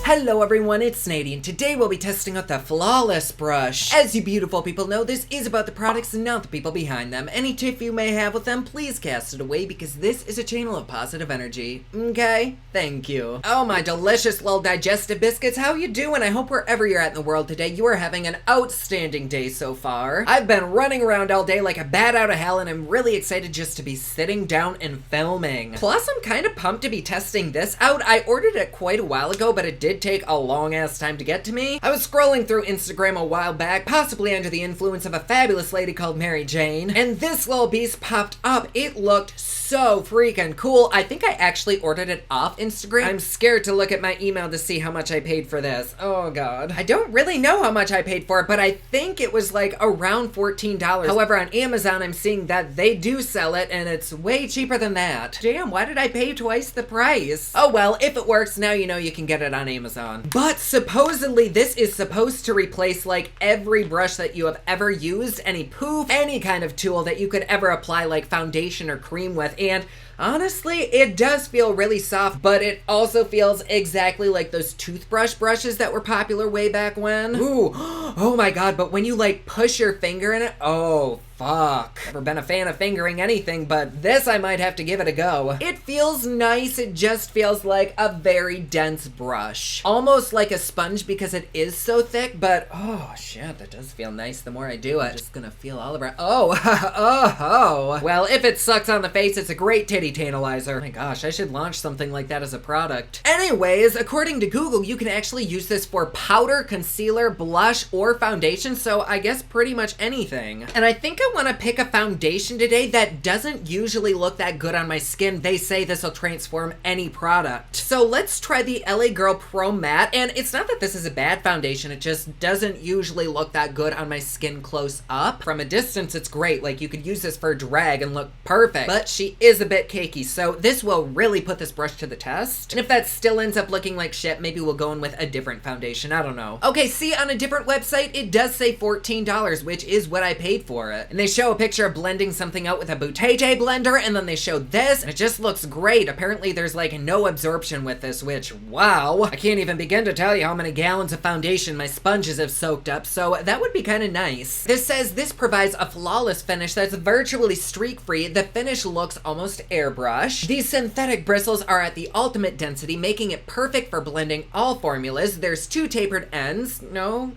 Hello everyone, it's Nady, and today we'll be testing out the Flawless brush. As you beautiful people know, this is about the products and not the people behind them. Any tiff you may have with them, please cast it away because this is a channel of positive energy. Okay? Thank you. Oh my delicious little digestive biscuits, how you doing? I hope wherever you're at in the world today, you are having an outstanding day so far. I've been running around all day like a bat out of hell, and I'm really excited just to be sitting down and filming. Plus, I'm kind of pumped to be testing this out. I ordered it quite a while ago, but it did take a long ass time to get to me. I was scrolling through Instagram a while back, possibly under the influence of a fabulous lady called Mary Jane, and this little beast popped up. It looked so freaking cool. I think I actually ordered it off Instagram. I'm scared to look at my email to see how much I paid for this. Oh god. I don't really know how much I paid for it, but I think it was like around $14. However, on Amazon, I'm seeing that they do sell it, and it's way cheaper than that. Damn, why did I pay twice the price? Oh well, if it works, now you know you can get it on Amazon. But supposedly, this is supposed to replace like every brush that you have ever used, any poof, any kind of tool that you could ever apply like foundation or cream with, and honestly, it does feel really soft, but it also feels exactly like those toothbrush brushes that were popular way back when. Ooh, oh my god, but when you like push your finger in it, oh fuck. Never been a fan of fingering anything, but this I might have to give it a go. It feels nice, it just feels like a very dense brush. Almost like a sponge because it is so thick, but oh shit, that does feel nice the more I do it. Just gonna feel all over it. Oh, oh. Well, if it sucks on the face, it's a great titty tantalizer. Oh my gosh, I should launch something like that as a product. Anyways, according to Google, you can actually use this for powder, concealer, blush, or foundation, so I guess pretty much anything. And I think I want to pick a foundation today that doesn't usually look that good on my skin. They say this will transform any product. So let's try the LA Girl Pro Matte, and it's not that this is a bad foundation, it just doesn't usually look that good on my skin close up. From a distance, it's great, like you could use this for drag and look perfect, but she is a bit cakey, so this will really put this brush to the test. And if that still ends up looking like shit, maybe we'll go in with a different foundation, I don't know. Okay, see, on a different website, it does say $14, which is what I paid for it. And they show a picture of blending something out with a Bouteille blender, and then they show this, and it just looks great. Apparently there's like no absorption with this, which, wow. I can't even begin to tell you how many gallons of foundation my sponges have soaked up, so that would be kind of nice. This says this provides a flawless finish that's virtually streak-free. The finish looks almost airbrush. These synthetic bristles are at the ultimate density, making it perfect for blending all formulas. There's two tapered ends. No.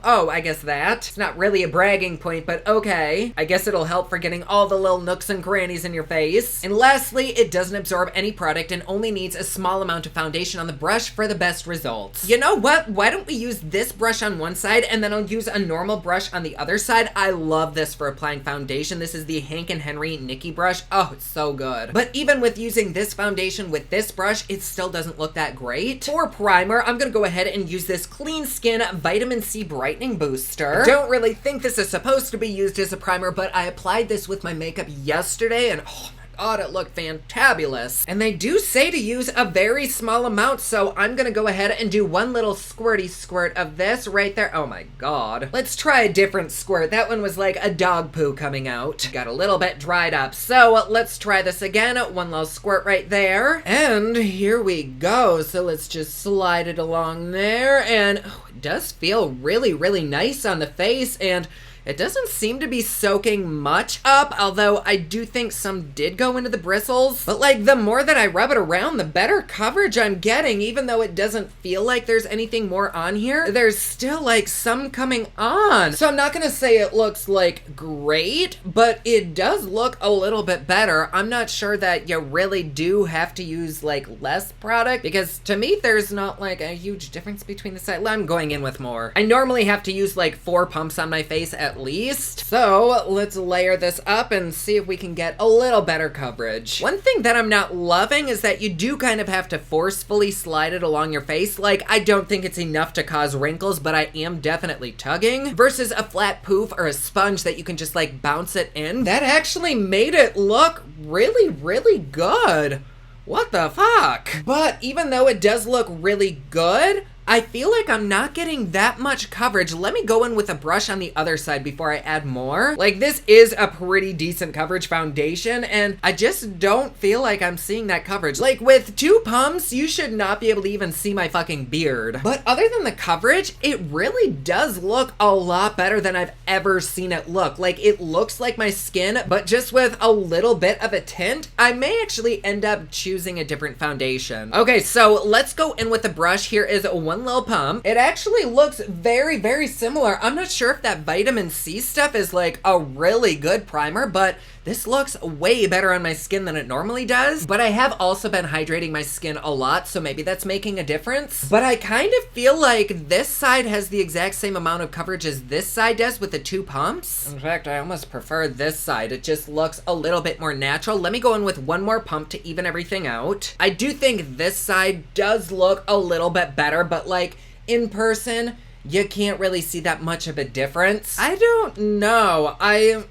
Oh, I guess that. It's not really a bragging point, but okay. I guess it'll help for getting all the little nooks and crannies in your face. And lastly, it doesn't absorb any product and only needs a small amount of foundation on the brush for the best results. You know what? Why don't we use this brush on one side and then I'll use a normal brush on the other side? I love this for applying foundation. This is the Hank and Henry Nikki brush. Oh, it's so good. But even with using this foundation with this brush, it still doesn't look that great. For primer, I'm gonna go ahead and use this Clean Skin Vitamin C Brightening Booster. I don't really think this is supposed to be used as a primer, but I applied this with my makeup yesterday and oh my god, it looked fantabulous. And they do say to use a very small amount, so I'm gonna go ahead and do one little squirty squirt of this right there. Oh my god. Let's try a different squirt. That one was like a dog poo coming out. Got a little bit dried up. So let's try this again. One little squirt right there. And here we go. So let's just slide it along there. And oh, it does feel really, really nice on the face, and it doesn't seem to be soaking much up, although I do think some did go into the bristles. But like the more that I rub it around, the better coverage I'm getting, even though it doesn't feel like there's anything more on here. There's still like some coming on. So I'm not gonna say it looks like great, but it does look a little bit better. I'm not sure that you really do have to use like less product, because to me there's not like a huge difference between the side. I'm going in with more. I normally have to use like 4 pumps on my face at least. So let's layer this up and see if we can get a little better coverage. One thing that I'm not loving is that you do kind of have to forcefully slide it along your face. Like, I don't think it's enough to cause wrinkles, but I am definitely tugging, versus a flat poof or a sponge that you can just like bounce it in. That actually made it look really, really good. What the fuck? But even though it does look really good, I feel like I'm not getting that much coverage. Let me go in with a brush on the other side before I add more. Like, this is a pretty decent coverage foundation, and I just don't feel like I'm seeing that coverage. Like, with 2 pumps, you should not be able to even see my fucking beard. But other than the coverage, it really does look a lot better than I've ever seen it look. Like, it looks like my skin, but just with a little bit of a tint. I may actually end up choosing a different foundation. Okay, so let's go in with the brush. Here is one little pump. It actually looks very, very similar. I'm not sure if that vitamin C stuff is like a really good primer, but this looks way better on my skin than it normally does. But I have also been hydrating my skin a lot, so maybe that's making a difference. But I kind of feel like this side has the exact same amount of coverage as this side does with the 2 pumps. In fact, I almost prefer this side. It just looks a little bit more natural. Let me go in with one more pump to even everything out. I do think this side does look a little bit better, but like in person, you can't really see that much of a difference. I don't know. I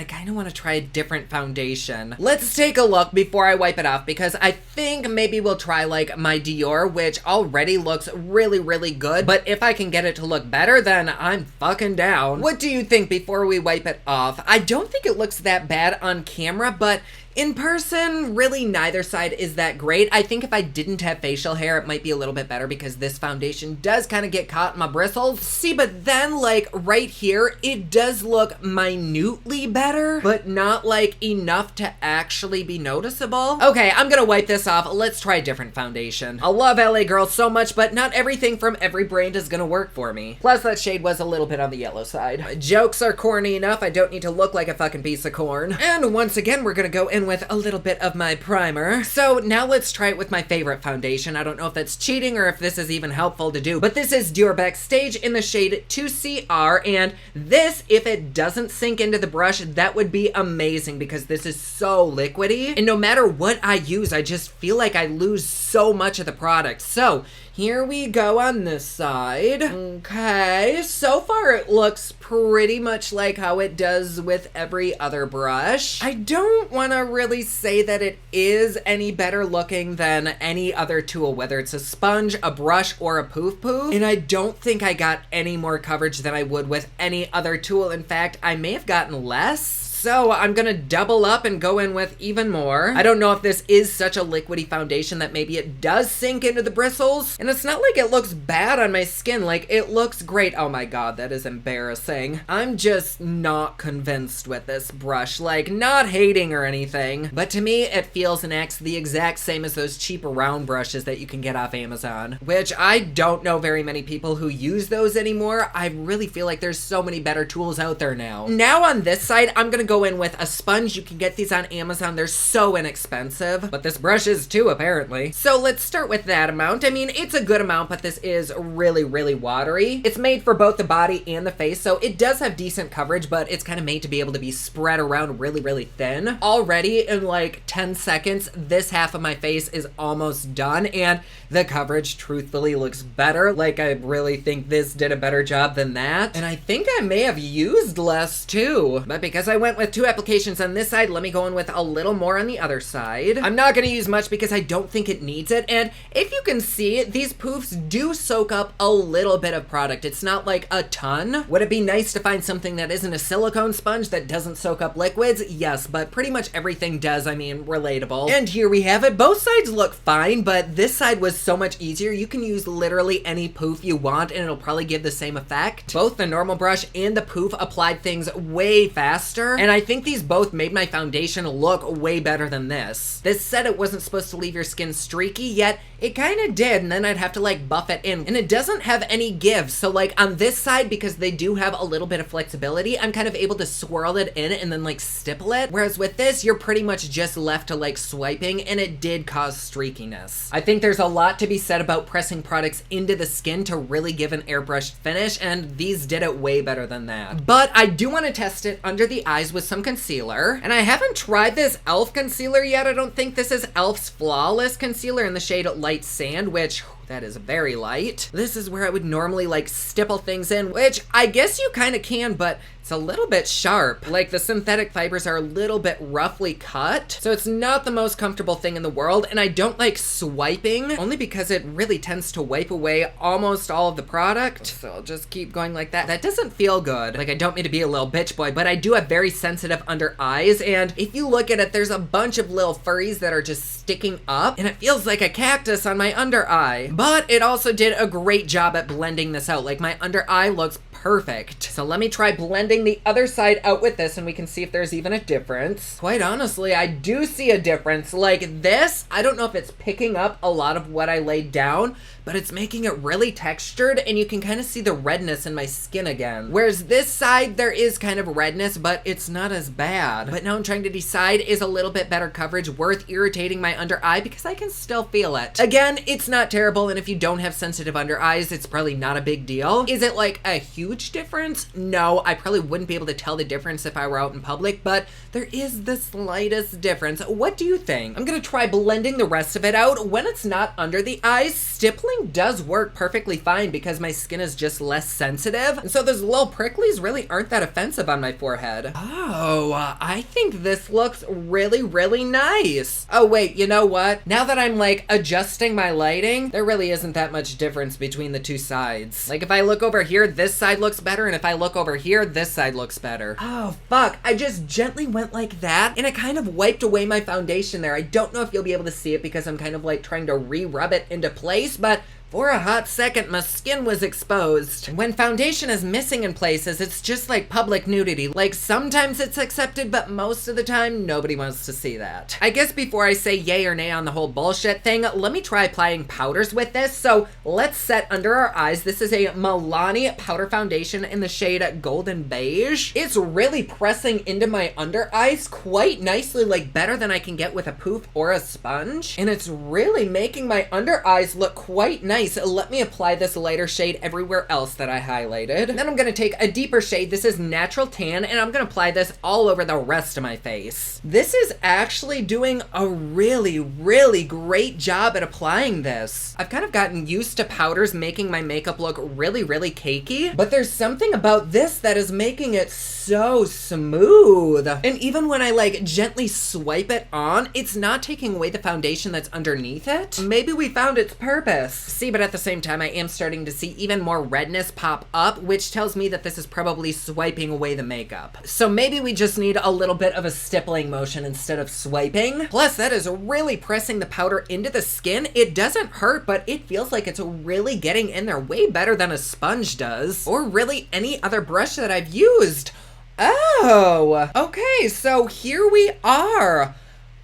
kind of want to try a different foundation. Let's take a look before I wipe it off, because I think maybe we'll try like my Dior, which already looks really, really good. But if I can get it to look better, then I'm fucking down. What do you think before we wipe it off? I don't think it looks that bad on camera, but in person, really neither side is that great. I think if I didn't have facial hair, it might be a little bit better because this foundation does kind of get caught in my bristles. See, but then like right here, it does look minutely better, but not like enough to actually be noticeable. Okay, I'm gonna wipe this off. Let's try a different foundation. I love LA Girl so much, but not everything from every brand is gonna work for me. Plus that shade was a little bit on the yellow side. Jokes are corny enough. I don't need to look like a fucking piece of corn. And once again, we're gonna go in with a little bit of my primer. So now let's try it with my favorite foundation. I don't know if that's cheating or if this is even helpful to do, but this is Dior Backstage in the shade 2CR, and this, if it doesn't sink into the brush, that would be amazing because this is so liquidy, and no matter what I use, I just feel like I lose so much of the product. So here we go on this side. Okay, so far it looks pretty much like how it does with every other brush. I don't want to really say that it is any better looking than any other tool, whether it's a sponge, a brush, or a poof poof. And I don't think I got any more coverage than I would with any other tool. In fact, I may have gotten less. So I'm gonna double up and go in with even more. I don't know if this is such a liquidy foundation that maybe it does sink into the bristles. And it's not like it looks bad on my skin. Like, it looks great. Oh my god, that is embarrassing. I'm just not convinced with this brush. Like, not hating or anything. But to me, it feels and acts the exact same as those cheap round brushes that you can get off Amazon. Which I don't know very many people who use those anymore. I really feel like there's so many better tools out there now. Now on this side, I'm gonna go in with a sponge. You can get these on Amazon. They're so inexpensive, but this brush is too, apparently. So let's start with that amount. I mean, it's a good amount, but this is really, really watery. It's made for both the body and the face, so it does have decent coverage, but it's kind of made to be able to be spread around really, really thin. Already in like 10 seconds, this half of my face is almost done, and the coverage truthfully looks better. Like, I really think this did a better job than that. And I think I may have used less too, but because I went with 2 applications on this side, let me go in with a little more on the other side. I'm not gonna use much because I don't think it needs it, and if you can see, these poofs do soak up a little bit of product. It's not like a ton. Would it be nice to find something that isn't a silicone sponge that doesn't soak up liquids? Yes, but pretty much everything does. I mean, relatable. And here we have it. Both sides look fine, but this side was so much easier. You can use literally any poof you want and it'll probably give the same effect. Both the normal brush and the poof applied things way faster, and I think these both made my foundation look way better than this. This said it wasn't supposed to leave your skin streaky, yet it kind of did, and then I'd have to like buff it in, and it doesn't have any give. So like on this side, because they do have a little bit of flexibility, I'm kind of able to swirl it in and then like stipple it, whereas with this, you're pretty much just left to like swiping, and it did cause streakiness. I think there's a lot to be said about pressing products into the skin to really give an airbrushed finish, and these did it way better than that. But I do want to test it under the eyes with some concealer, and I haven't tried this e.l.f. concealer yet. I don't think this is e.l.f.'s Flawless Concealer in the shade Light Sand, which that is very light. This is where I would normally like stipple things in, which I guess you kind of can, but it's a little bit sharp. Like the synthetic fibers are a little bit roughly cut, so it's not the most comfortable thing in the world, and I don't like swiping, only because it really tends to wipe away almost all of the product, so I'll just keep going like that. That doesn't feel good. Like, I don't mean to be a little bitch boy, but I do have very sensitive under eyes, and if you look at it, there's a bunch of little furries that are just sticking up, and it feels like a cactus on my under eye. But it also did a great job at blending this out. Like, my under eye looks perfect. So let me try blending the other side out with this and we can see if there's even a difference. Quite honestly, I do see a difference. Like this, I don't know if it's picking up a lot of what I laid down, but it's making it really textured and you can kind of see the redness in my skin again. Whereas this side, there is kind of redness, but it's not as bad. But now I'm trying to decide, is a little bit better coverage worth irritating my under eye, because I can still feel it. Again, it's not terrible, and if you don't have sensitive under eyes, it's probably not a big deal. Is it like a huge difference? No, I probably wouldn't be able to tell the difference if I were out in public, but there is the slightest difference. What do you think? I'm gonna try blending the rest of it out. When it's not under the eyes, stippling does work perfectly fine because my skin is just less sensitive, and so those little pricklies really aren't that offensive on my forehead. Oh, I think this looks really, really nice. Oh wait, you know what? Now that I'm like adjusting my lighting, there really isn't that much difference between the two sides. Like if I look over here, this side looks better, and if I look over here, this side looks better. Oh fuck, I just gently went like that, and it kind of wiped away my foundation there. I don't know if you'll be able to see it because I'm kind of like trying to re-rub it into place, but for a hot second, my skin was exposed. When foundation is missing in places, it's just like public nudity. Like sometimes it's accepted, but most of the time, nobody wants to see that. I guess before I say yay or nay on the whole bullshit thing, let me try applying powders with this. So let's set under our eyes. This is a Milani powder foundation in the shade Golden Beige. It's really pressing into my under eyes quite nicely, like better than I can get with a poof or a sponge. And it's really making my under eyes look quite nice. Let me apply this lighter shade everywhere else that I highlighted. Then I'm gonna take a deeper shade. This is Natural Tan, and I'm gonna apply this all over the rest of my face. This is actually doing a really, really great job at applying this. I've kind of gotten used to powders making my makeup look really, really cakey, but there's something about this that is making it so smooth. And even when I like gently swipe it on, it's not taking away the foundation that's underneath it. Maybe we found its purpose. See, but at the same time, I am starting to see even more redness pop up, which tells me that this is probably swiping away the makeup. So maybe we just need a little bit of a stippling motion instead of swiping. Plus, that is really pressing the powder into the skin. It doesn't hurt, but it feels like it's really getting in there way better than a sponge does, or really any other brush that I've used. Oh, okay, so here we are.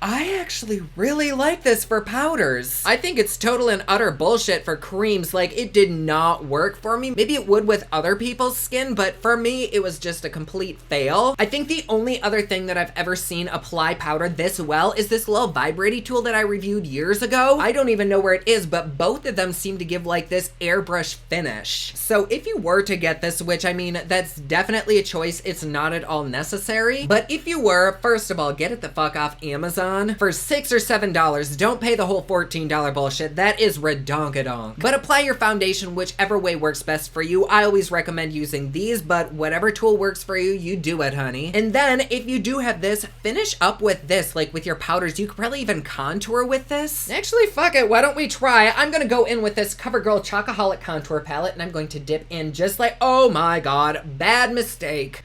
I actually really like this for powders. I think it's total and utter bullshit for creams. Like, it did not work for me. Maybe it would with other people's skin, but for me, it was just a complete fail. I think the only other thing that I've ever seen apply powder this well is this little vibrating tool that I reviewed years ago. I don't even know where it is, but both of them seem to give like this airbrush finish. So if you were to get this, which I mean, that's definitely a choice, it's not at all necessary. But if you were, first of all, get it the fuck off Amazon. For $6 or $7. Don't pay the whole $14 bullshit. That is redonkadonk. But apply your foundation whichever way works best for you. I always recommend using these, but whatever tool works for you, you do it, honey. And then if you do have this, finish up with this, like with your powders. You could probably even contour with this. Actually, fuck it. Why don't we try? I'm gonna go in with this CoverGirl Chocoholic Contour Palette, and I'm going to dip in just like, oh my God, bad mistake.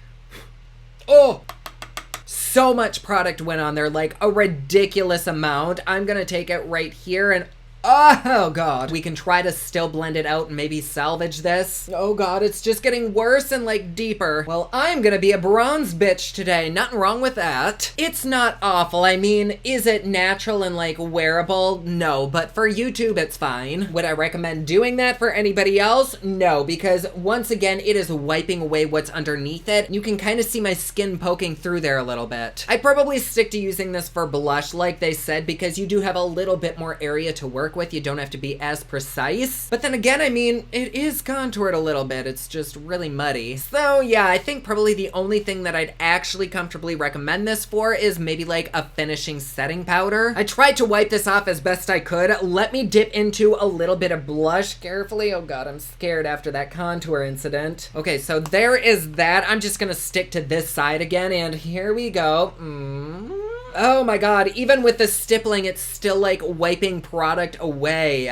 Oh. So much product went on there, like a ridiculous amount. I'm gonna take it right here and oh God. We can try to still blend it out and maybe salvage this. Oh God, it's just getting worse and like deeper. Well, I'm gonna be a bronze bitch today. Nothing wrong with that. It's not awful. I mean, is it natural and like wearable? No, but for YouTube, it's fine. Would I recommend doing that for anybody else? No, because once again, it is wiping away what's underneath it. You can kind of see my skin poking through there a little bit. I'd probably stick to using this for blush, like they said, because you do have a little bit more area to work work with. You don't have to be as precise. But then again, I mean, it is contoured a little bit. It's just really muddy. So yeah, I think probably the only thing that I'd actually comfortably recommend this for is maybe like a finishing setting powder. I tried to wipe this off as best I could. Let me dip into a little bit of blush carefully. Oh god, I'm scared after that contour incident. Okay, so there is that. I'm just gonna stick to this side again, and here we go. Oh my god, even with the stippling, it's still like wiping product away.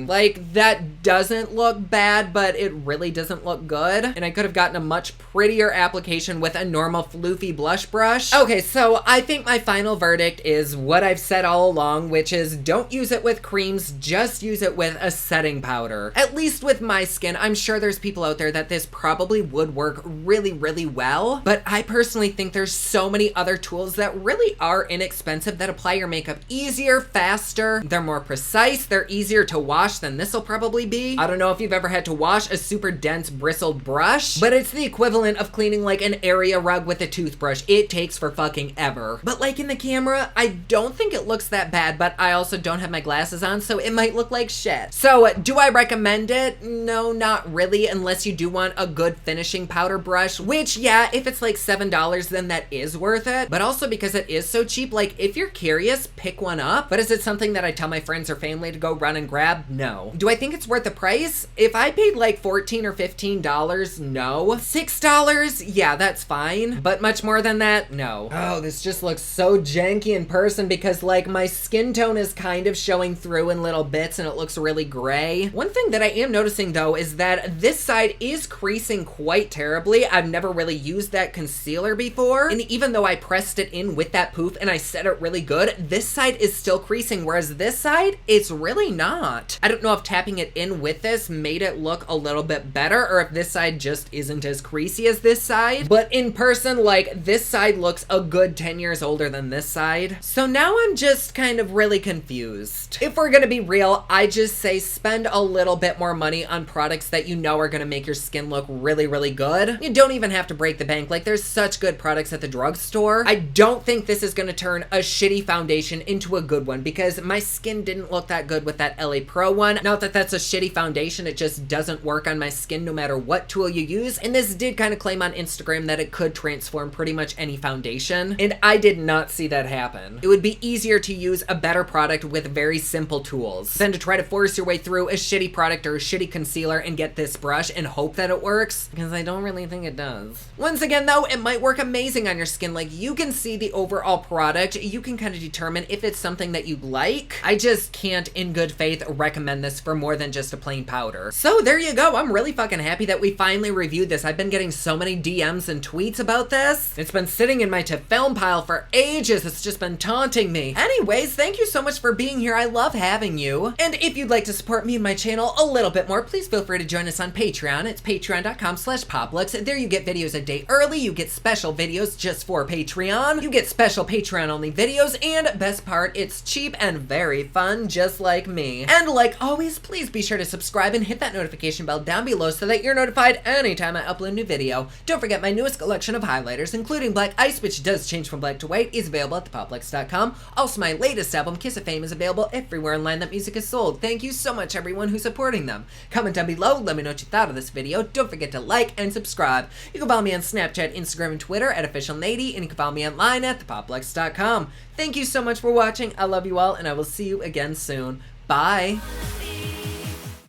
Like that doesn't look bad, but it really doesn't look good. And I could have gotten a much prettier application with a normal floofy blush brush. Okay, so I think my final verdict is what I've said all along, which is don't use it with creams, just use it with a setting powder. At least with my skin, I'm sure there's people out there that this probably would work really, really well, but I personally think there's so many other tools that really are inexpensive that apply your makeup easier, faster, they're more precise, they're easier to wash than this will probably be. I don't know if you've ever had to wash a super dense bristled brush, but it's the equivalent of cleaning like an area rug with a toothbrush. It takes for fucking ever. But like in the camera, I don't think it looks that bad, but I also don't have my glasses on, so it might look like shit. So do I recommend it? No, not really, unless you do want a good finishing powder brush, which yeah, if it's like $7, then that is worth it. But also because it is so cheap, like if you're curious, pick one up. But is it something that I tell my friends or family to go run and grab? No. Do I think it's worth the price? If I paid like $14 or $15, no. $6? Yeah, that's fine. But much more than that? No. Oh, this just looks so janky in person because like my skin tone is kind of showing through in little bits and it looks really gray. One thing that I am noticing though is that this side is creasing quite terribly. I've never really used that concealer before. And even though I pressed it in with that poof and I set it really good, this side is still creasing, whereas this side, it's really not. I don't know if tapping it in with this made it look a little bit better or if this side just isn't as creasy as this side, but in person, like this side looks a good 10 years older than this side. So now I'm just kind of really confused. If we're gonna be real, I just say spend a little bit more money on products that you know are gonna make your skin look really, really good. You don't even have to break the bank. Like there's such good products at the drugstore. I don't think this is gonna turn a shitty foundation into a good one because my skin didn't look that good with that LA Pro one. Not that that's a shitty foundation, it just doesn't work on my skin no matter what tool you use. And this did kind of claim on Instagram that it could transform pretty much any foundation. And I did not see that happen. It would be easier to use a better product with very simple tools than to try to force your way through a shitty product or a shitty concealer and get this brush and hope that it works, because I don't really think it does. Once again though, it might work amazing on your skin. Like you can see the overall product, you can kind of determine if it's something that you like. I just can't in good faith recommend this for more than just a plain powder. So there you go. I'm really fucking happy that we finally reviewed this. I've been getting so many DMs and tweets about this. It's been sitting in my to film pile for ages. It's just been taunting me. Anyways, thank you so much for being here. I love having you. And if you'd like to support me and my channel a little bit more, please feel free to join us on Patreon. It's patreon.com/poplux. There you get videos a day early. You get special videos just for Patreon. You get special Patreon only videos, and best part, it's cheap and very fun, just like me. And like always, please be sure to subscribe and hit that notification bell down below so that you're notified anytime I upload a new video. Don't forget my newest collection of highlighters, including Black Ice, which does change from black to white, is available at thepoplux.com. Also, my latest album, Kiss of Fame, is available everywhere online that music is sold. Thank you so much, everyone who's supporting them. Comment down below, let me know what you thought of this video. Don't forget to like and subscribe. You can follow me on Snapchat, Instagram, and Twitter at officialnady, and you can follow me online at thepoplux.com. Thank you so much for watching. I love you all, and I will see you again soon. Bye.